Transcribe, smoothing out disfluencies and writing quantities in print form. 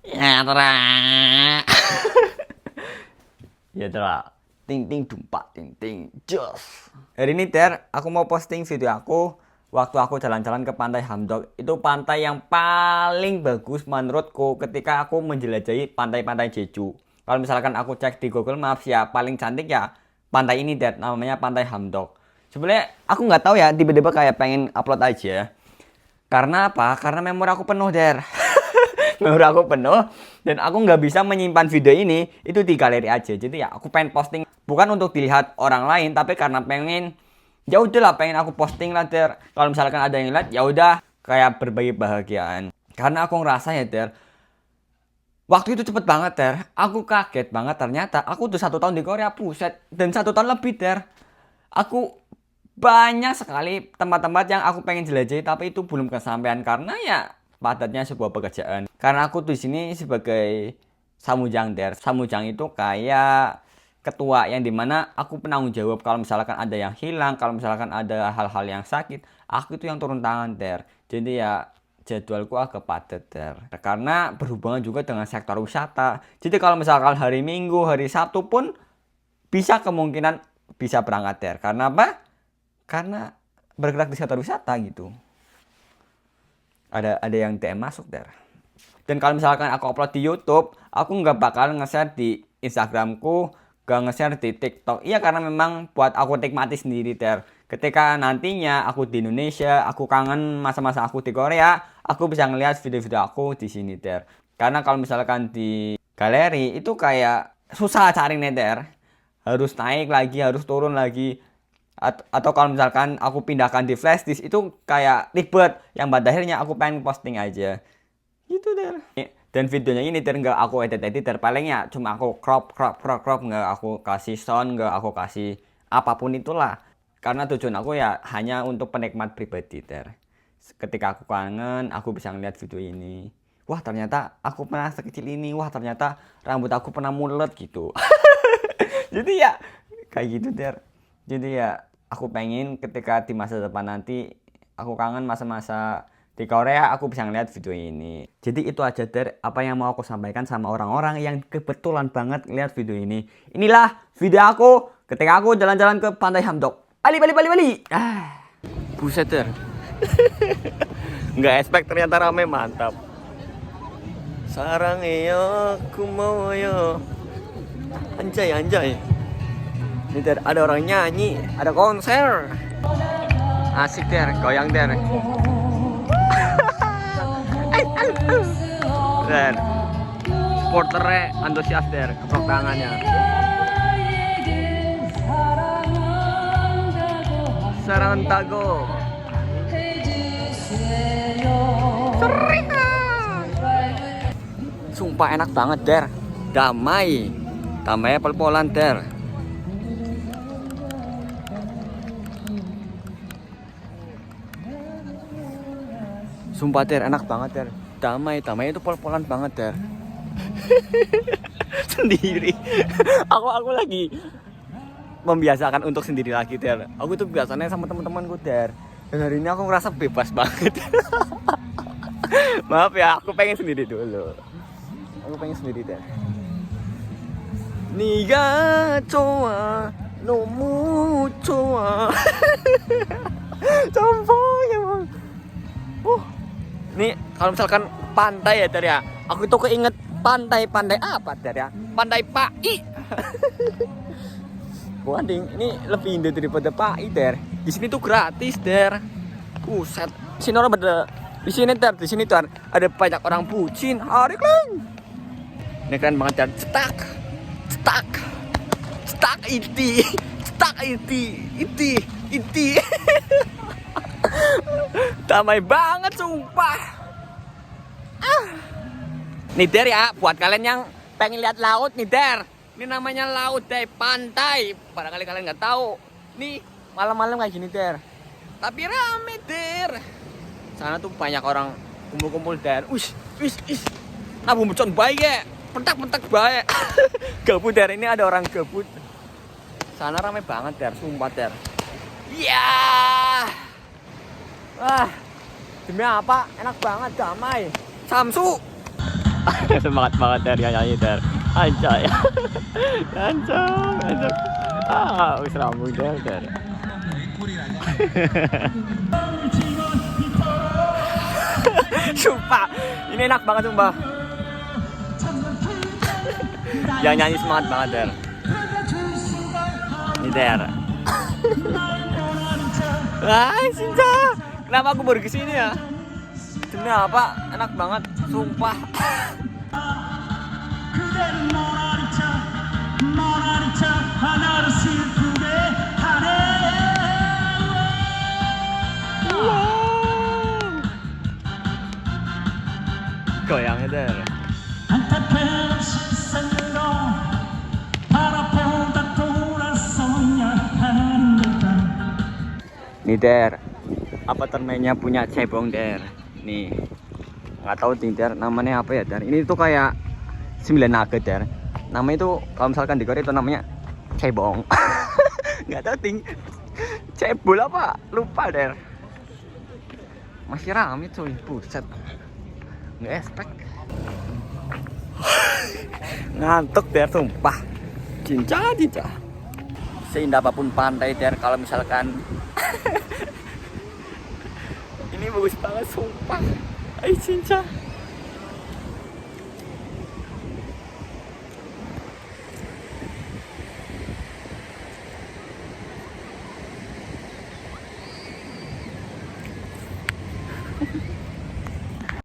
Ya, Tera. Ya, Tera. Ting ting dumpa ting ting jos. Hari ini Ter, aku mau posting video aku waktu aku jalan-jalan ke Pantai Hamdok. Itu pantai yang paling bagus menurutku ketika aku menjelajahi pantai-pantai Jeju. Kalau misalkan aku cek di Google Maps ya paling cantik ya pantai ini Ter, namanya Pantai Hamdok. Sebenarnya aku nggak tahu ya, tiba-tiba kayak pengen upload aja. Karena apa? Karena memori aku penuh Der. Memori aku penuh dan aku nggak bisa menyimpan video ini itu di galeri aja. Jadi ya aku pengen posting bukan untuk dilihat orang lain tapi karena pengen ya udahlah pengen aku posting lah Der. Kalau misalkan ada yang lihat ya udah kayak berbagi bahagiaan. Karena aku ngerasa ya Der, waktu itu cepet banget Der. Aku kaget banget ternyata aku udah 1 tahun di Korea buset dan 1 tahun lebih Der. Aku banyak sekali tempat-tempat yang aku pengen jelajahi tapi itu belum kesampaian karena ya padatnya sebuah pekerjaan. Karena aku di sini sebagai samujang Der. Samujang itu kayak ketua yang dimana aku penanggung jawab kalau misalkan ada yang hilang, kalau misalkan ada hal-hal yang sakit, aku itu yang turun tangan Der. Jadi ya jadwalku agak padat Der. Karena berhubungan juga dengan sektor wisata. Jadi kalau misalkan hari Minggu, hari Sabtu pun bisa kemungkinan bisa berangkat Der. Karena apa? Karena bergerak di sektor wisata gitu. Ada yang DM masuk Der. Dan kalau misalkan aku upload di YouTube, aku nggak bakal nge-share di Instagramku, nggak nge-share di TikTok. Iya karena memang buat aku nikmati sendiri Der. Ketika nantinya aku di Indonesia, aku kangen masa-masa aku di Korea, aku bisa ngelihat video-video aku di sini Der. Karena kalau misalkan di galeri itu kayak susah cari nih Der. Harus naik lagi, harus turun lagi. Atau kalau misalkan aku pindahkan di flash disk itu kayak ribet yang pada akhirnya aku pengen posting aja gitu Der. Dan videonya ini Der nggak aku edit Der, palingnya cuma aku crop nggak aku kasih sound, nggak aku kasih apapun itulah karena tujuan aku ya hanya untuk penikmat pribadi Der. Ketika aku kangen aku bisa ngeliat video ini, wah ternyata aku pernah sekecil ini, wah ternyata rambut aku pernah mulet gitu. Jadi ya kayak gitu Der. Jadi ya aku pengen ketika di masa depan nanti aku kangen masa-masa di Korea aku bisa ngeliat video ini. Jadi itu aja Der apa yang mau aku sampaikan sama orang-orang yang kebetulan banget ngeliat video ini. Inilah video aku ketika aku jalan-jalan ke Pantai Hamdok. Bali. Buset Der. Nggak expect ternyata rame, mantap. Sarang yo aku mau yo. Anjay. Ini Der, ada orang nyanyi, ada konser. Asik Der, goyang Der. Der, supporternya antusias Der, keprok tangannya. Sarantago. Sumpah enak banget Der, damai pel-polan Der. Sumpah Der, enak banget Der. Damai itu pol-polan banget Der. Sendiri. Aku lagi membiasakan untuk sendiri lagi Der. Aku tuh biasanya sama teman-temanku Der. Dan hari ini aku ngerasa bebas banget. Maaf ya, aku pengen sendiri dulu. Aku pengen sendiri Der. Niga coa, nomu coa. Campurnya bang. Nih kalau misalkan pantai ya Der ya, aku tuh keinget pantai apa Der ya? Pantai Pai. Bukan ding, ini lebih indah daripada Pai Der. Di sini tuh gratis Der. Buset, sini orang pada di sini Der, di sini tuh ada banyak orang bucin. Hari keren. Ini keren banget Der. Cetak iti. Damai banget sumpah. Nih Der ya, buat kalian yang pengen lihat laut nih Der. Ini namanya laut dari pantai. Barangkali kalian nggak tahu. Nih malam-malam kayak gini Der. Tapi rame Der. Sana tuh banyak orang kumpul-kumpul Der. Wis. Nah bumbecon baik ya. Pentak baik. Gabut Der, ini ada orang gabut. Sana rame banget Der, sumpah Der. Iya. Wah, demi apa? Enak banget, damai. Samsu. Semangat banget Der yang nyanyi Der. Anjay. Anjay. Ah, wis rambut Der. Sumpah, ini enak banget sumpah. Yang nyanyi semangat banget Der. Ini Der. Ah, Cinta. Kenapa aku baru kesini ya? Demi apa? Enak banget, sumpah. Goyangnya Der. Nih Der, apartemennya punya cebong Der. Nih, nggak tahu ting Der, namanya apa ya Der? Ini tuh kayak 9 nugget Der. Namanya itu kalau misalkan di Korea itu namanya cebong. Nggak tahu ting, cebol apa? Lupa Der. Masih rame cuy, buset. Nggak expect. Ngantuk Der, sumpah. Cinca. Seindah apapun pantai Der, kalau misalkan ini bagus banget sumpah. Ay, Cinca.